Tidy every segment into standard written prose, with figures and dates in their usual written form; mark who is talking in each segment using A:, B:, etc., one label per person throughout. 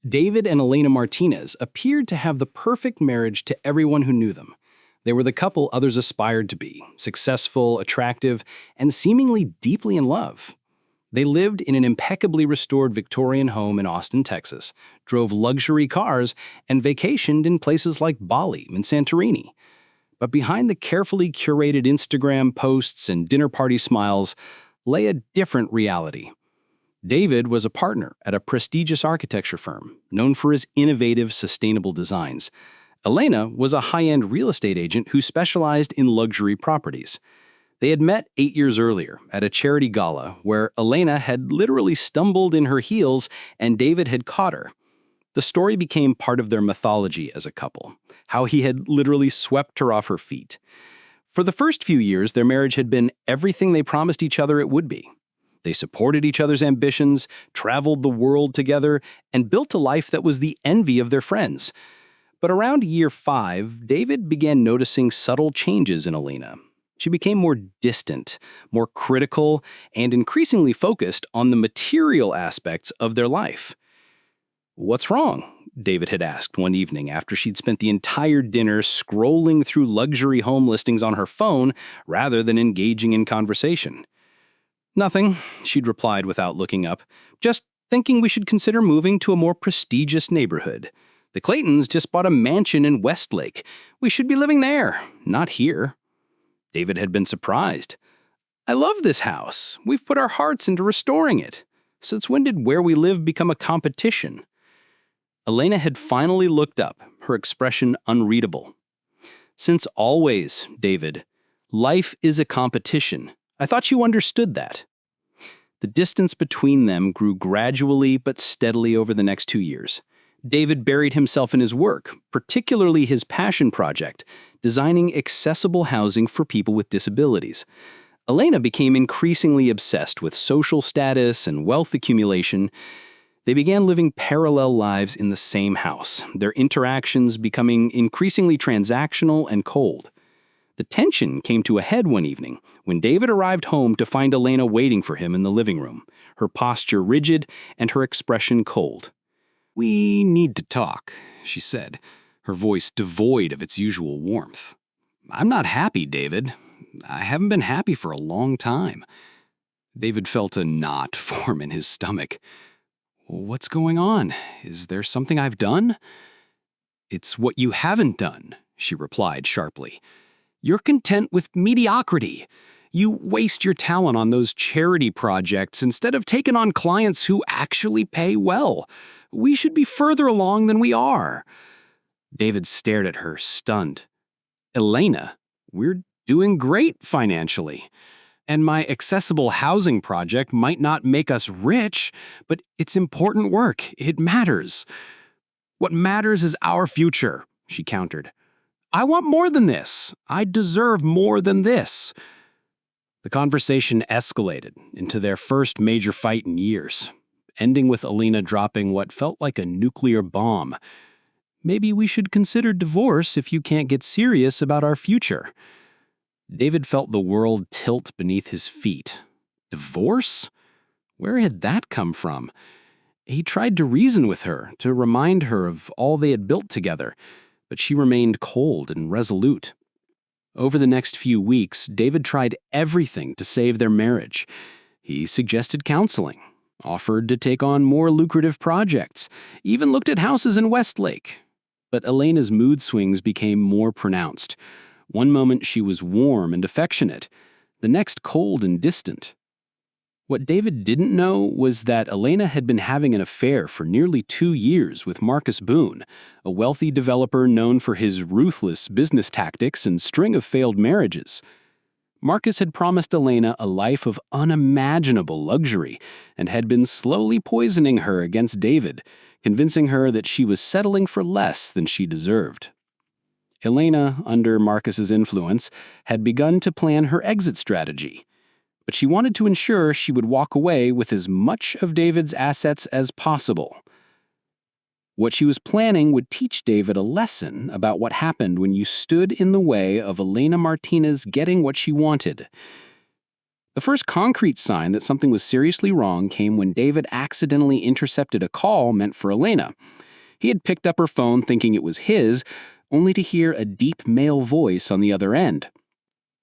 A: David and Elena Martinez appeared to have the perfect marriage to everyone who knew them. They were the couple others aspired to be, successful, attractive, and seemingly deeply in love. They lived in an impeccably restored Victorian home in Austin, Texas, drove luxury cars, and vacationed in places like Bali and Santorini. But behind the carefully curated Instagram posts and dinner party smiles lay a different reality. David was a partner at a prestigious architecture firm known for his innovative, sustainable designs. Elena was a high-end real estate agent who specialized in luxury properties. They had met 8 years earlier at a charity gala where Elena had literally stumbled in her heels and David had caught her. The story became part of their mythology as a couple, how he had literally swept her off her feet. For the first few years, their marriage had been everything they promised each other it would be. They supported each other's ambitions, traveled the world together, and built a life that was the envy of their friends. But around year 5, David began noticing subtle changes in Elena. She became more distant, more critical, and increasingly focused on the material aspects of their life. "What's wrong?" David had asked one evening after she'd spent the entire dinner scrolling through luxury home listings on her phone rather than engaging in conversation. "Nothing," she'd replied without looking up. "Just thinking we should consider moving to a more prestigious neighborhood. The Claytons just bought a mansion in Westlake. We should be living there, not here." David had been surprised. "I love this house. We've put our hearts into restoring it. Since when did where we live become a competition?" Elena had finally looked up, her expression unreadable. "Since always, David. Life is a competition. I thought you understood that." The distance between them grew gradually but steadily over the next 2 years. David buried himself in his work, particularly his passion project, designing accessible housing for people with disabilities. Elena became increasingly obsessed with social status and wealth accumulation. They began living parallel lives in the same house, their interactions becoming increasingly transactional and cold. The tension came to a head one evening when David arrived home to find Elena waiting for him in the living room, her posture rigid and her expression cold. "We need to talk," she said, her voice devoid of its usual warmth. "I'm not happy, David. I haven't been happy for a long time." David felt a knot form in his stomach. "What's going on? Is there something I've done?" "It's what you haven't done," she replied sharply. "You're content with mediocrity. You waste your talent on those charity projects instead of taking on clients who actually pay well. We should be further along than we are." David stared at her, stunned. "Elena, we're doing great financially. And my accessible housing project might not make us rich, but it's important work. It matters." "What matters is our future," she countered. "I want more than this. I deserve more than this." The conversation escalated into their first major fight in years, ending with Elena dropping what felt like a nuclear bomb. "Maybe we should consider divorce if you can't get serious about our future." David felt the world tilt beneath his feet. Divorce? Where had that come from? He tried to reason with her, to remind her of all they had built together, but she remained cold and resolute. Over the next few weeks, David tried everything to save their marriage. He suggested counseling, offered to take on more lucrative projects, even looked at houses in Westlake. But Elena's mood swings became more pronounced. One moment she was warm and affectionate, the next cold and distant. What David didn't know was that Elena had been having an affair for nearly 2 years with Marcus Boone, a wealthy developer known for his ruthless business tactics and string of failed marriages. Marcus had promised Elena a life of unimaginable luxury and had been slowly poisoning her against David, convincing her that she was settling for less than she deserved. Elena, under Marcus's influence, had begun to plan her exit strategy, but she wanted to ensure she would walk away with as much of David's assets as possible. What she was planning would teach David a lesson about what happened when you stood in the way of Elena Martinez getting what she wanted. The first concrete sign that something was seriously wrong came when David accidentally intercepted a call meant for Elena. He had picked up her phone thinking it was his, only to hear a deep male voice on the other end.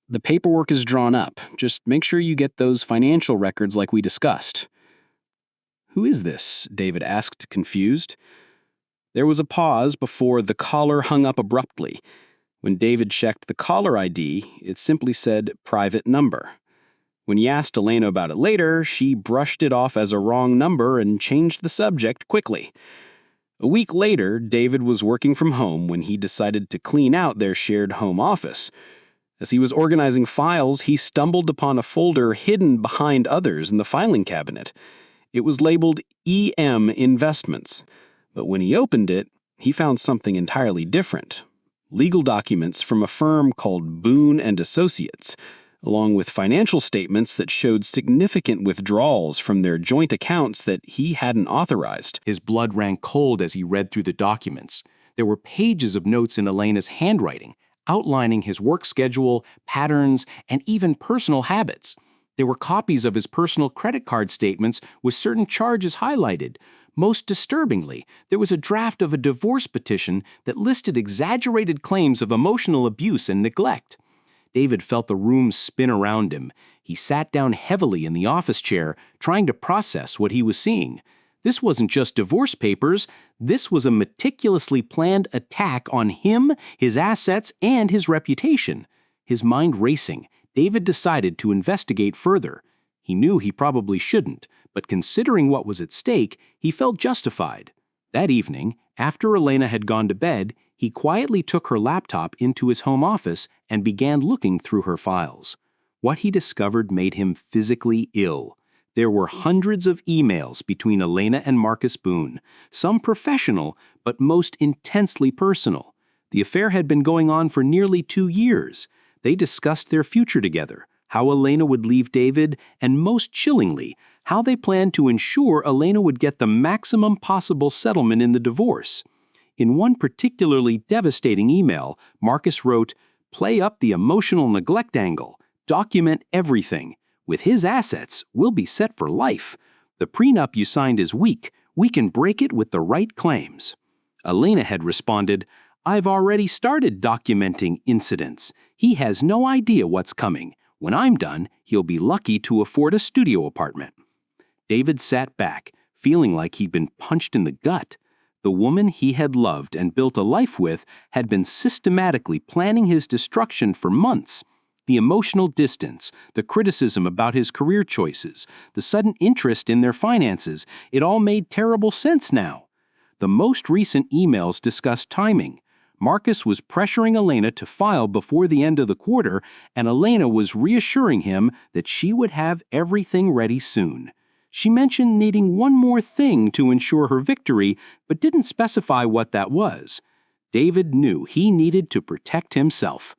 A: "The paperwork is drawn up. Just make sure you get those financial records like we discussed." "Who is this?" David asked, confused. There was a pause before the caller hung up abruptly. When David checked the caller ID, it simply said private number. When he asked Elena about it later, she brushed it off as a wrong number and changed the subject quickly. A week later, David was working from home when he decided to clean out their shared home office. As he was organizing files, he stumbled upon a folder hidden behind others in the filing cabinet. It was labeled EM Investments, but when he opened it, he found something entirely different. Legal documents from a firm called Boone and Associates, along with financial statements that showed significant withdrawals from their joint accounts that he hadn't authorized.
B: His blood ran cold as he read through the documents. There were pages of notes in Elena's handwriting, outlining his work schedule, patterns, and even personal habits. There were copies of his personal credit card statements with certain charges highlighted. Most disturbingly, there was a draft of a divorce petition that listed exaggerated claims of emotional abuse and neglect. David felt the room spin around him. He sat down heavily in the office chair, trying to process what he was seeing. This wasn't just divorce papers. This was a meticulously planned attack on him, his assets, and his reputation. His mind racing, David decided to investigate further. He knew he probably shouldn't, but considering what was at stake, he felt justified. That evening, after Elena had gone to bed, he quietly took her laptop into his home office and began looking through her files. What he discovered made him physically ill. There were hundreds of emails between Elena and Marcus Boone, some professional, but most intensely personal. The affair had been going on for nearly 2 years. They discussed their future together, how Elena would leave David, and most chillingly, how they planned to ensure Elena would get the maximum possible settlement in the divorce. In one particularly devastating email, Marcus wrote, "Play up the emotional neglect angle. Document everything. With his assets, we'll be set for life. The prenup you signed is weak. We can break it with the right claims." Elena had responded, "I've already started documenting incidents. He has no idea what's coming. When I'm done, he'll be lucky to afford a studio apartment." David sat back, feeling like he'd been punched in the gut. The woman he had loved and built a life with had been systematically planning his destruction for months. The emotional distance, the criticism about his career choices, the sudden interest in their finances, it all made terrible sense now. The most recent emails discussed timing. Marcus was pressuring Elena to file before the end of the quarter, and Elena was reassuring him that she would have everything ready soon. She mentioned needing one more thing to ensure her victory, but didn't specify what that was. David knew he needed to protect himself.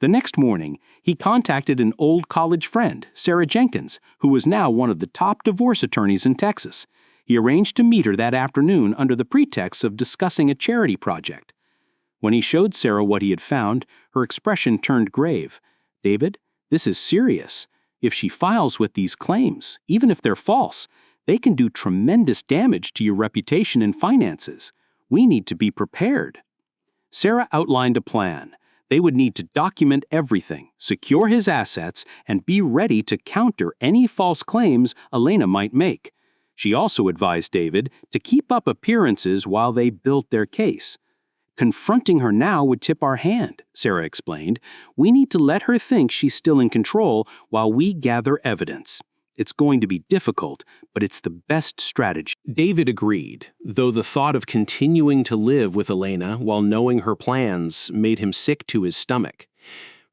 B: The next morning, he contacted an old college friend, Sarah Jenkins, who was now one of the top divorce attorneys in Texas. He arranged to meet her that afternoon under the pretext of discussing a charity project. When he showed Sarah what he had found, her expression turned grave. "David, this is serious. If she files with these claims, even if they're false, they can do tremendous damage to your reputation and finances. We need to be prepared." Sarah outlined a plan. They would need to document everything, secure his assets, and be ready to counter any false claims Elena might make. She also advised David to keep up appearances while they built their case. "Confronting her now would tip our hand," Sarah explained. "We need to let her think she's still in control while we gather evidence. It's going to be difficult, but it's the best strategy." David agreed, though the thought of continuing to live with Elena while knowing her plans made him sick to his stomach.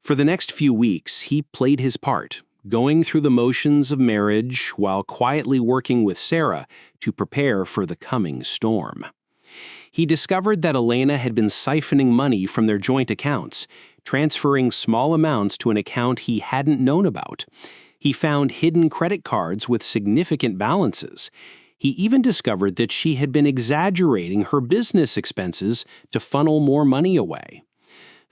B: For the next few weeks, he played his part, going through the motions of marriage while quietly working with Sarah to prepare for the coming storm. He discovered that Elena had been siphoning money from their joint accounts, transferring small amounts to an account he hadn't known about. He found hidden credit cards with significant balances. He even discovered that she had been exaggerating her business expenses to funnel more money away.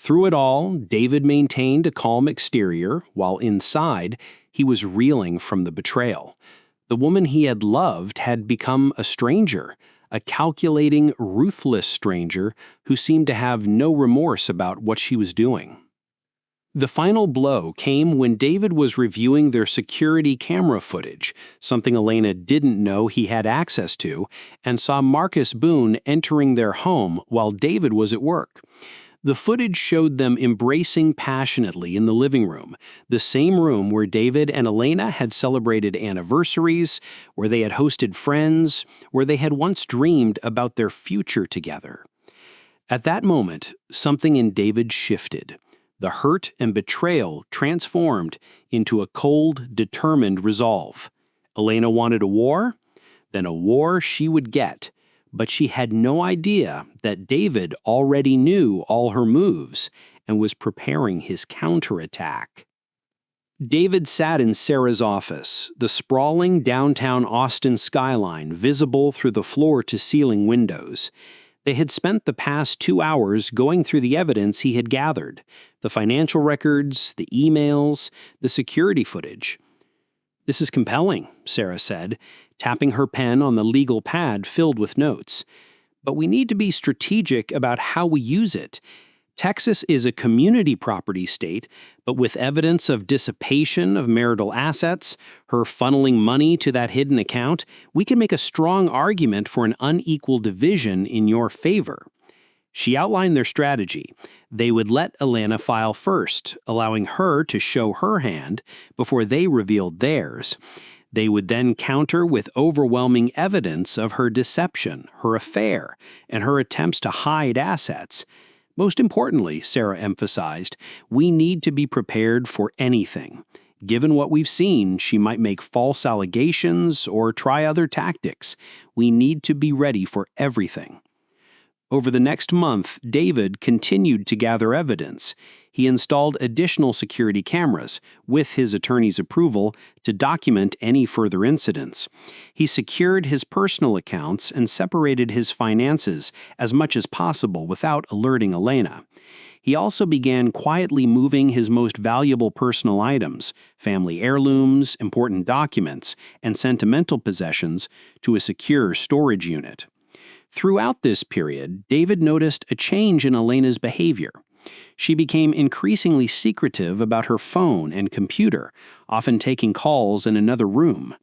C: Through it all, David maintained a calm exterior, while inside, he was reeling from the betrayal. The woman he had loved had become a stranger, a calculating, ruthless stranger who seemed to have no remorse about what she was doing. The final blow came when David was reviewing their security camera footage, something Elena didn't know he had access to, and saw Marcus Boone entering their home while David was at work. The footage showed them embracing passionately in the living room, the same room where David and Elena had celebrated anniversaries, where they had hosted friends, where they had once dreamed about their future together. At that moment, something in David shifted. The hurt and betrayal transformed into a cold, determined resolve. Elena wanted a war? Then a war she would get. But she had no idea that David already knew all her moves and was preparing his counterattack. David sat in Sarah's office, the sprawling downtown Austin skyline visible through the floor-to-ceiling windows. They had spent the past 2 hours going through the evidence he had gathered, the financial records, the emails, the security footage. "This is compelling," Sarah said, tapping her pen on the legal pad filled with notes. "But we need to be strategic about how we use it. Texas is a community property state, but with evidence of dissipation of marital assets, her funneling money to that hidden account, we can make a strong argument for an unequal division in your favor." She outlined their strategy. They would let Elena file first, allowing her to show her hand before they revealed theirs. They would then counter with overwhelming evidence of her deception, her affair, and her attempts to hide assets. Most importantly, Sarah emphasized, we need to be prepared for anything. Given what we've seen, she might make false allegations or try other tactics. We need to be ready for everything. Over the next month, David continued to gather evidence. He installed additional security cameras, with his attorney's approval, to document any further incidents. He secured his personal accounts and separated his finances as much as possible without alerting Elena. He also began quietly moving his most valuable personal items, family heirlooms, important documents, and sentimental possessions, to a secure storage unit. Throughout this period, David noticed a change in Elena's behavior. She became increasingly secretive about her phone and computer, often taking calls in another room.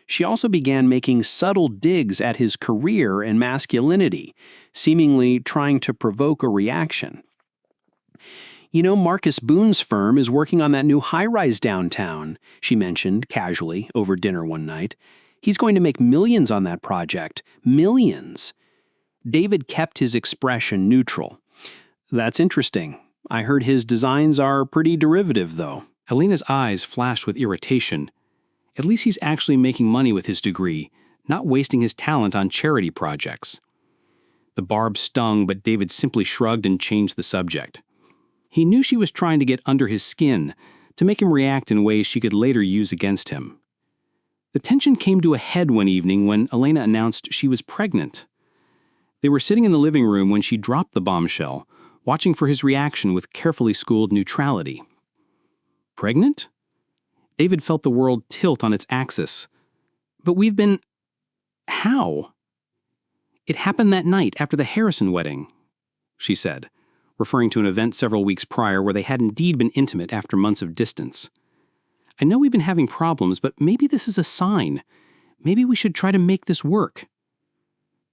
C: She also began making subtle digs at his career and masculinity, seemingly trying to provoke a reaction. "You know, Marcus Boone's firm is working on that new high-rise downtown," she mentioned casually over dinner one night. "He's going to make millions on that project. Millions." David kept his expression neutral. "That's interesting. I heard his designs are pretty derivative, though."
A: Elena's eyes flashed with irritation. At least he's actually making money with his degree, not wasting his talent on charity projects. The barb stung, but David simply shrugged and changed the subject. He knew she was trying to get under his skin, to make him react in ways she could later use against him. The tension came to a head one evening when Elena announced she was pregnant. They were sitting in the living room when she dropped the bombshell, watching for his reaction with carefully schooled neutrality. Pregnant? David felt the world tilt on its axis. "But we've been... How?" "It happened that night after the Harrison wedding," she said, referring to an event several weeks prior where they had indeed been intimate after months of distance. "I know we've been having problems, but maybe this is a sign. Maybe we should try to make this work."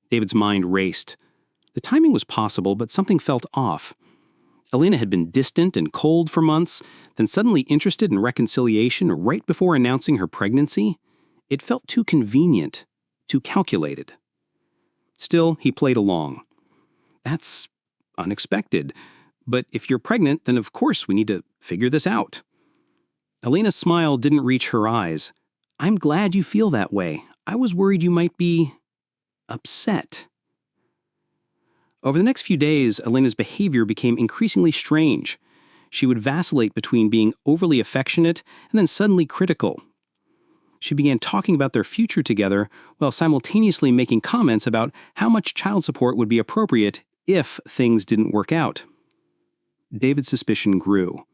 A: David's mind raced. The timing was possible, but something felt off. Elena had been distant and cold for months, then suddenly interested in reconciliation right before announcing her pregnancy. It felt too convenient, too calculated. Still, he played along. "That's unexpected. But if you're pregnant, then of course we need to figure this out." Elena's smile didn't reach her eyes. "I'm glad you feel that way. I was worried you might be... upset." Over the next few days, Elena's behavior became increasingly strange. She would vacillate between being overly affectionate and then suddenly critical. She began talking about their future together while simultaneously making comments about how much child support would be appropriate if things didn't work out. David's suspicion grew.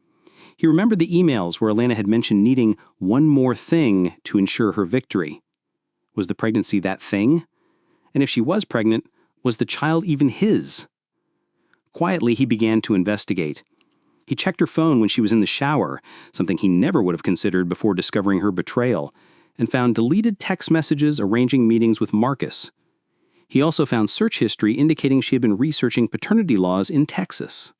A: He remembered the emails where Elena had mentioned needing one more thing to ensure her victory. Was the pregnancy that thing? And if she was pregnant, was the child even his? Quietly, he began to investigate. He checked her phone when she was in the shower, something he never would have considered before discovering her betrayal, and found deleted text messages arranging meetings with Marcus. He also found search history indicating she had been researching paternity laws in Texas.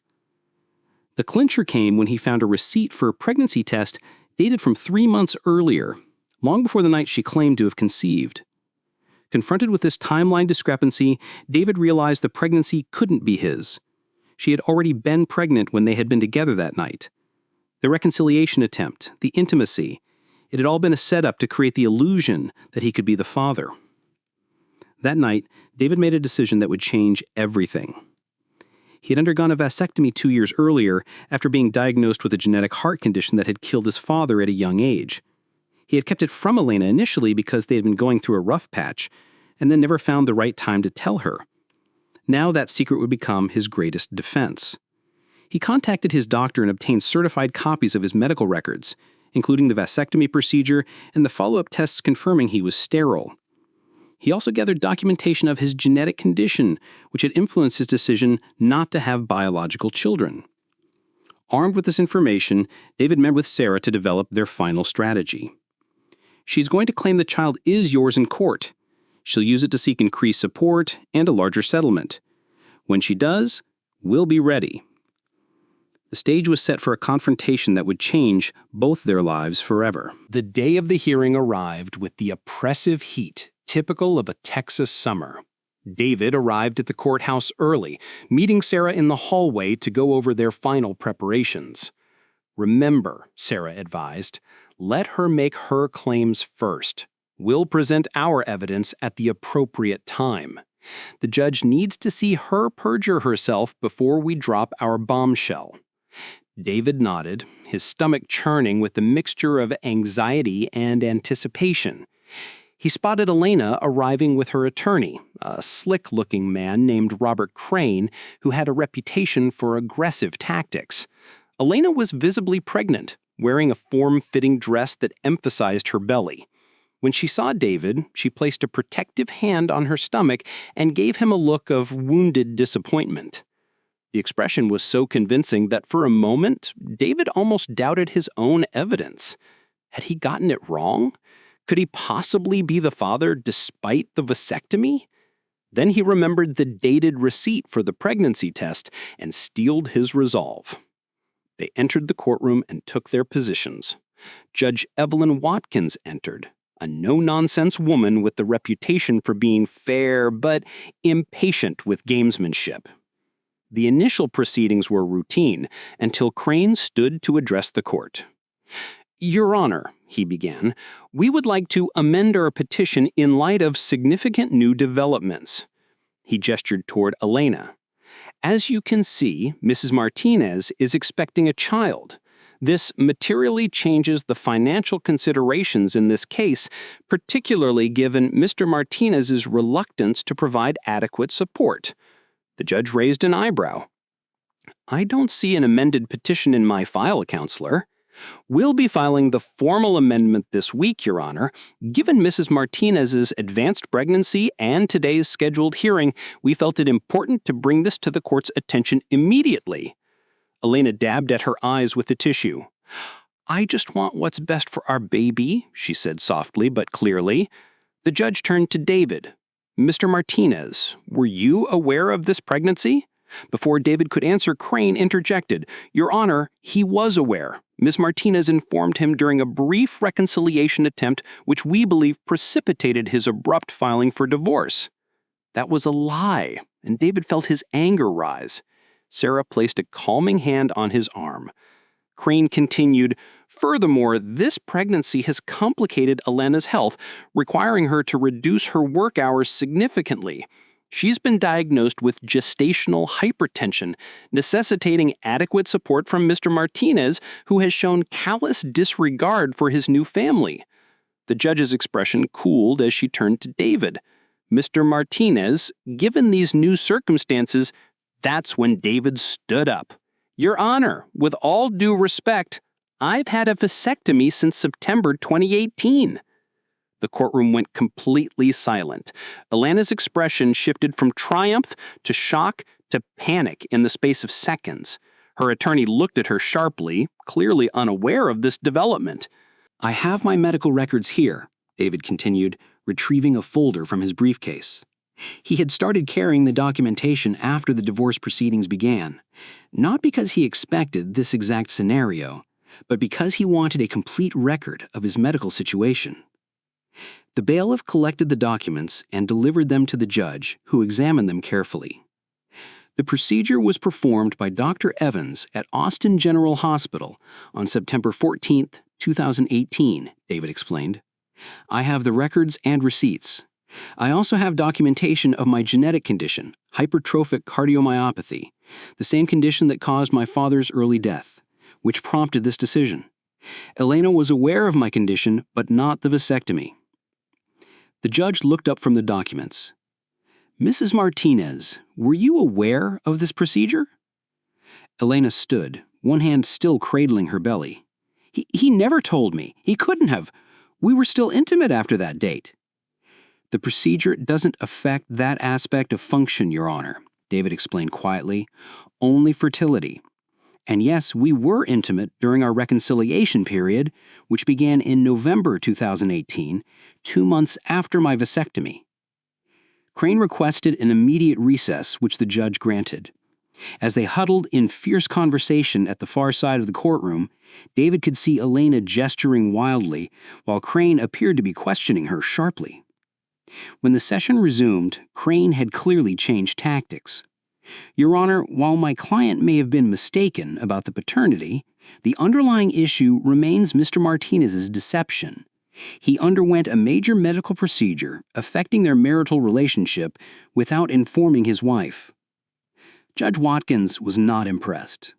A: The clincher came when he found a receipt for a pregnancy test dated from 3 months earlier, long before the night she claimed to have conceived. Confronted with this timeline discrepancy, David realized the pregnancy couldn't be his. She had already been pregnant when they had been together that night. The reconciliation attempt, the intimacy, it had all been a setup to create the illusion that he could be the father. That night, David made a decision that would change everything. He had undergone a vasectomy 2 years earlier after being diagnosed with a genetic heart condition that had killed his father at a young age. He had kept it from Elena initially because they had been going through a rough patch, and then never found the right time to tell her. Now that secret would become his greatest defense. He contacted his doctor and obtained certified copies of his medical records, including the vasectomy procedure and the follow-up tests confirming he was sterile. He also gathered documentation of his genetic condition, which had influenced his decision not to have biological children. Armed with this information, David met with Sarah to develop their final strategy. She's going to claim the child is yours in court. She'll use it to seek increased support and a larger settlement. When she does, we'll be ready. The stage was set for a confrontation that would change both their lives forever.
C: The day of the hearing arrived with the oppressive heat typical of a Texas summer. David arrived at the courthouse early, meeting Sarah in the hallway to go over their final preparations. Remember, Sarah advised, let her make her claims first. We'll present our evidence at the appropriate time. The judge needs to see her perjure herself before we drop our bombshell. David nodded, his stomach churning with the mixture of anxiety and anticipation. He spotted Elena arriving with her attorney, a slick-looking man named Robert Crane who had a reputation for aggressive tactics. Elena was visibly pregnant, wearing a form-fitting dress that emphasized her belly. When she saw David, she placed a protective hand on her stomach and gave him a look of wounded disappointment. The expression was so convincing that for a moment, David almost doubted his own evidence. Had he gotten it wrong? Could he possibly be the father despite the vasectomy? Then he remembered the dated receipt for the pregnancy test and steeled his resolve. They entered the courtroom and took their positions. Judge Evelyn Watkins entered, a no-nonsense woman with the reputation for being fair but impatient with gamesmanship. The initial proceedings were routine until Crane stood to address the court. Your Honor, he began, we would like to amend our petition in light of significant new developments. He gestured toward Elena. As you can see, Mrs. Martinez is expecting a child. This materially changes the financial considerations in this case, particularly given Mr. Martinez's reluctance to provide adequate support. The judge raised an eyebrow. I don't see an amended petition in my file, Counselor. We'll be filing the formal amendment this week, Your Honor. Given Mrs. Martinez's advanced pregnancy and today's scheduled hearing, we felt it important to bring this to the court's attention immediately. Elena dabbed at her eyes with the tissue. I just want what's best for our baby, she said softly but clearly. The judge turned to David. Mr. Martinez, were you aware of this pregnancy? Before David could answer, Crane interjected. Your Honor, he was aware. Ms. Martinez informed him during a brief reconciliation attempt which we believe precipitated his abrupt filing for divorce. That was a lie, and David felt his anger rise. Sarah placed a calming hand on his arm. Crane continued, furthermore, this pregnancy has complicated Elena's health, requiring her to reduce her work hours significantly. She's been diagnosed with gestational hypertension, necessitating adequate support from Mr. Martinez, who has shown callous disregard for his new family. The judge's expression cooled as she turned to David. Mr. Martinez, given these new circumstances, that's when David stood up. Your Honor, with all due respect, I've had a vasectomy since September 2018. The courtroom went completely silent. Elena's expression shifted from triumph to shock to panic in the space of seconds. Her attorney looked at her sharply, clearly unaware of this development.
A: I have my medical records here, David continued, retrieving a folder from his briefcase. He had started carrying the documentation after the divorce proceedings began, not because he expected this exact scenario, but because he wanted a complete record of his medical situation. The bailiff collected the documents and delivered them to the judge, who examined them carefully. The procedure was performed by Dr. Evans at Austin General Hospital on September 14, 2018, David explained. I have the records and receipts. I also have documentation of my genetic condition, hypertrophic cardiomyopathy, the same condition that caused my father's early death, which prompted this decision. Elena was aware of my condition, but not the vasectomy. The judge looked up from the documents. Mrs. Martinez, were you aware of this procedure? Elena stood, one hand still cradling her belly. He never told me. He couldn't have. We were still intimate after that date. The procedure doesn't affect that aspect of function, Your Honor, David explained quietly. Only fertility. And yes, we were intimate during our reconciliation period, which began in November 2018, 2 months after my vasectomy. Crane requested an immediate recess, which the judge granted. As they huddled in fierce conversation at the far side of the courtroom, David could see Elena gesturing wildly, while Crane appeared to be questioning her sharply. When the session resumed, Crane had clearly changed tactics. Your Honor, while my client may have been mistaken about the paternity, the underlying issue remains Mr. Martinez's deception. He underwent a major medical procedure affecting their marital relationship without informing his wife. Judge Watkins was not impressed.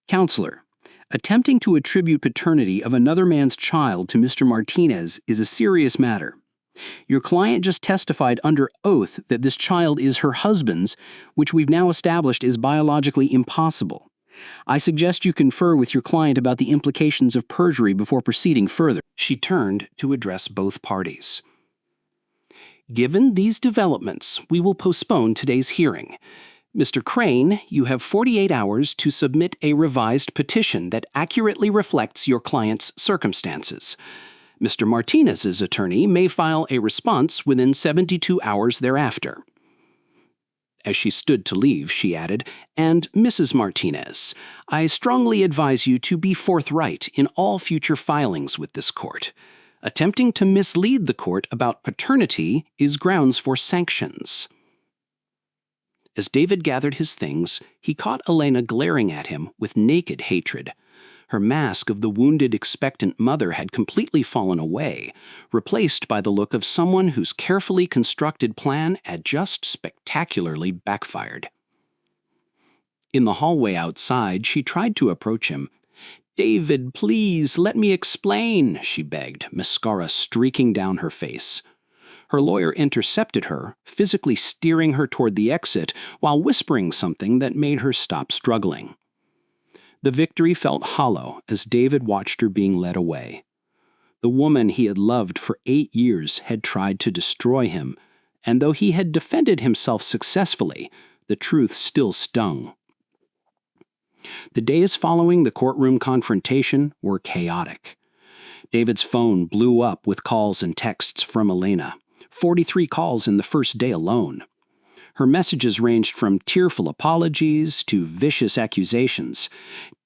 A: Counselor, attempting to attribute paternity of another man's child to Mr. Martinez is a serious matter. Your client just testified under oath that this child is her husband's, which we've now established is biologically impossible. I suggest you confer with your client about the implications of perjury before proceeding further. She turned to address both parties. Given these developments, we will postpone today's hearing. Mr. Crane, you have 48 hours to submit a revised petition that accurately reflects your client's circumstances. Mr. Martinez's attorney may file a response within 72 hours thereafter. As she stood to leave, she added, and Mrs. Martinez, I strongly advise you to be forthright in all future filings with this court. Attempting to mislead the court about paternity is grounds for sanctions. As David gathered his things, he caught Elena glaring at him with naked hatred. Her mask of the wounded, expectant mother had completely fallen away, replaced by the look of someone whose carefully constructed plan had just spectacularly backfired. In the hallway outside, she tried to approach him. "David, please, let me explain," she begged, mascara streaking down her face. Her lawyer intercepted her, physically steering her toward the exit while whispering something that made her stop struggling. The victory felt hollow as David watched her being led away. The woman he had loved for 8 years had tried to destroy him, and though he had defended himself successfully, the truth still stung. The days following the courtroom confrontation were chaotic. David's phone blew up with calls and texts from Elena, 43 calls in the first day alone. Her messages ranged from tearful apologies to vicious accusations.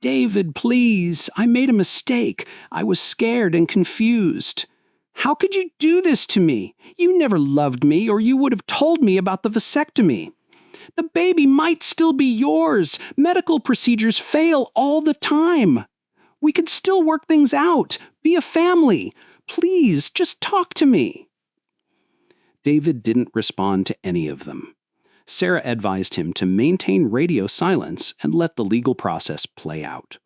A: "David, please, I made a mistake. I was scared and confused. How could you do this to me? You never loved me, or you would have told me about the vasectomy. The baby might still be yours. Medical procedures fail all the time. We could still work things out, be a family. Please, just talk to me." David didn't respond to any of them. Sarah advised him to maintain radio silence and let the legal process play out.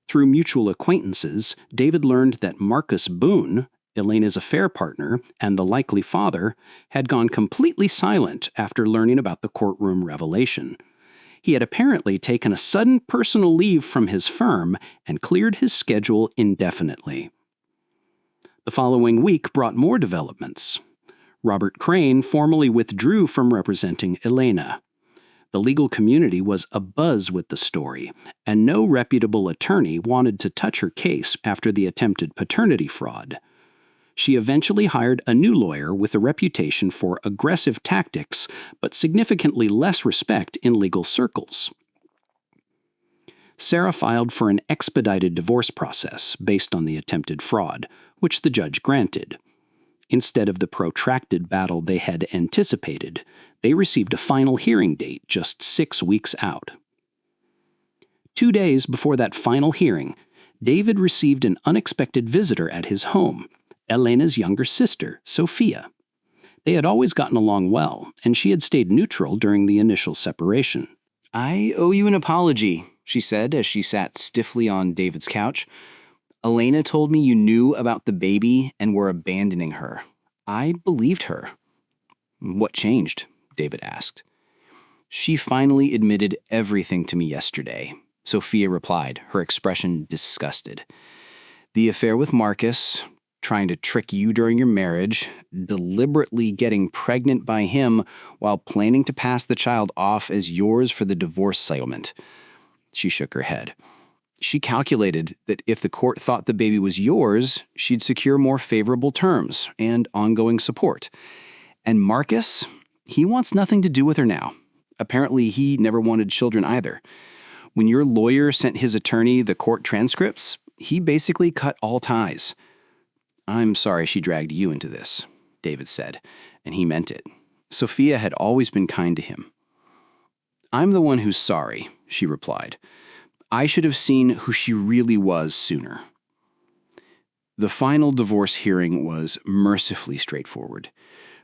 A: Through mutual acquaintances, David learned that Marcus Boone, Elena's affair partner and the likely father, had gone completely silent after learning about the courtroom revelation.
C: He had apparently taken a sudden personal leave from his firm and cleared his schedule indefinitely. The following week brought more developments. Robert Crane formally withdrew from representing Elena. The legal community was abuzz with the story, and no reputable attorney wanted to touch her case after the attempted paternity fraud. She eventually hired a new lawyer with a reputation for aggressive tactics, but significantly less respect in legal circles. Sarah filed for an expedited divorce process based on the attempted fraud, which the judge granted. Instead of the protracted battle they had anticipated, they received a final hearing date just 6 weeks out. 2 days before that final hearing, David received an unexpected visitor at his home, Elena's younger sister, Sophia. They had always gotten along well, and she had stayed neutral during the initial separation.
A: "I owe you an apology," she said as she sat stiffly on David's couch. "Elena told me you knew about the baby and were abandoning her. I believed her." "What changed?" David asked. "She finally admitted everything to me yesterday," Sophia replied, her expression disgusted. "The affair with Marcus, trying to trick you during your marriage, deliberately getting pregnant by him while planning to pass the child off as yours for the divorce settlement." She shook her head. "She calculated that if the court thought the baby was yours, she'd secure more favorable terms and ongoing support. And Marcus, he wants nothing to do with her now. Apparently, he never wanted children either. When your lawyer sent his attorney the court transcripts, he basically cut all ties." "I'm sorry she dragged you into this," David said, and he meant it. Sophia had always been kind to him. "I'm the one who's sorry," she replied. "I should have seen who she really was sooner." The final divorce hearing was mercifully straightforward.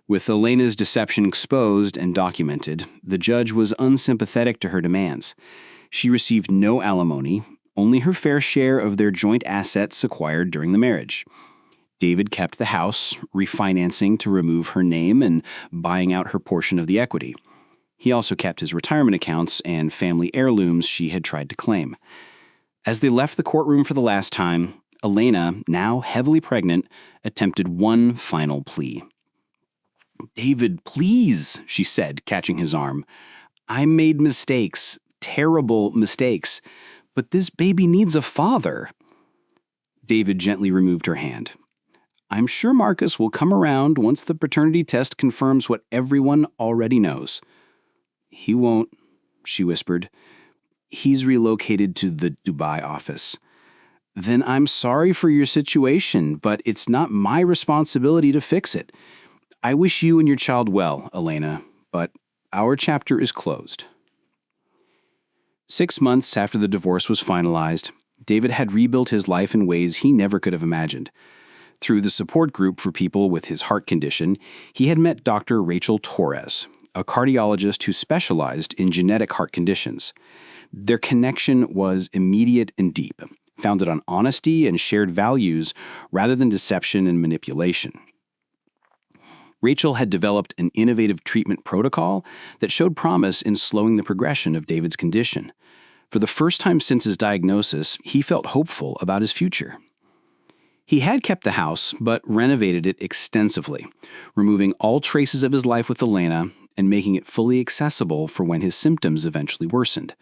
A: With Elena's deception exposed and documented, the judge was unsympathetic to her demands. She received no alimony, only her fair share of their joint assets acquired during the marriage. David kept the house, refinancing to remove her name and buying out her portion of the equity. He also kept his retirement accounts and family heirlooms she had tried to claim. As they left the courtroom for the last time, Elena, now heavily pregnant, attempted one final plea. "David, please," she said, catching his arm. "I made mistakes, terrible mistakes, but this baby needs a father." David gently removed her hand. "I'm sure Marcus will come around once the paternity test confirms what everyone already knows." "He won't," she whispered. "He's relocated to the Dubai office." "Then I'm sorry for your situation, but it's not my responsibility to fix it. I wish you and your child well, Elena, but our chapter is closed." 6 months after the divorce was finalized, David had rebuilt his life in ways he never could have imagined. Through the support group for people with his heart condition, he had met Dr. Rachel Torres, a cardiologist who specialized in genetic heart conditions. Their connection was immediate and deep, founded on honesty and shared values rather than deception and manipulation. Rachel had developed an innovative treatment protocol that showed promise in slowing the progression of David's condition. For the first time since his diagnosis, he felt hopeful about his future. He had kept the house, but renovated it extensively, removing all traces of his life with Elena and making it fully accessible for when his symptoms eventually worsened.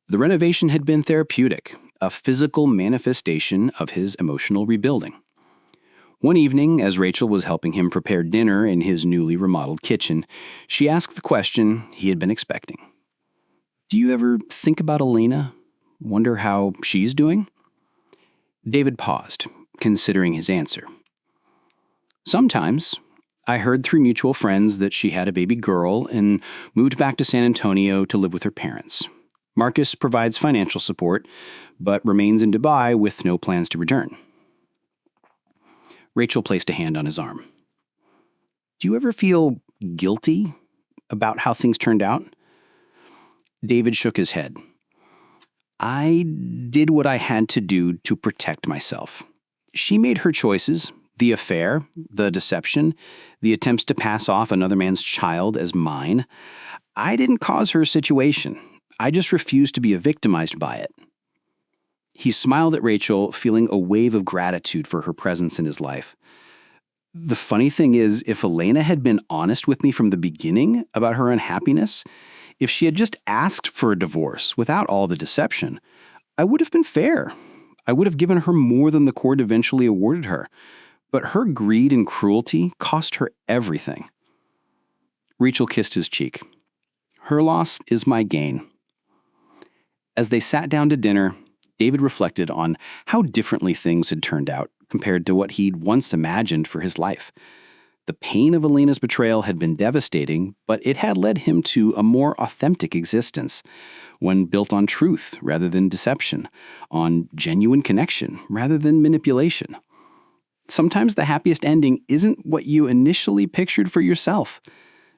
A: The renovation had been therapeutic, a physical manifestation of his emotional rebuilding. One evening, as Rachel was helping him prepare dinner in his newly remodeled kitchen, she asked the question he had been expecting. "Do you ever think about Elena? Wonder how she's doing?" David paused, considering his answer. "Sometimes. I heard through mutual friends that she had a baby girl and moved back to San Antonio to live with her parents. Marcus provides financial support, but remains in Dubai with no plans to return." Rachel placed a hand on his arm. "Do you ever feel guilty about how things turned out?" David shook his head. "I did what I had to do to protect myself. She made her choices, the affair, the deception, the attempts to pass off another man's child as mine. I didn't cause her situation. I just refuse to be victimized by it." He smiled at Rachel, feeling a wave of gratitude for her presence in his life. The funny thing is, if Elena had been honest with me from the beginning about her unhappiness, if she had just asked for a divorce without all the deception, I would have been fair. I would have given her more than the court eventually awarded her. But her greed and cruelty cost her everything. Rachel kissed his cheek. "Her loss is my gain." As they sat down to dinner, David reflected on how differently things had turned out compared to what he'd once imagined for his life. The pain of Elena's betrayal had been devastating, but it had led him to a more authentic existence, one built on truth rather than deception, on genuine connection rather than manipulation. Sometimes the happiest ending isn't what you initially pictured for yourself.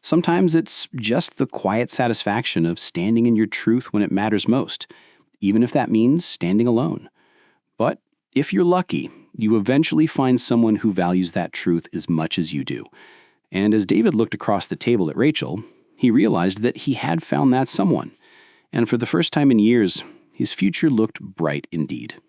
A: Sometimes it's just the quiet satisfaction of standing in your truth when it matters most, even if that means standing alone. But if you're lucky, you eventually find someone who values that truth as much as you do. And as David looked across the table at Rachel, he realized that he had found that someone. And for the first time in years, his future looked bright indeed.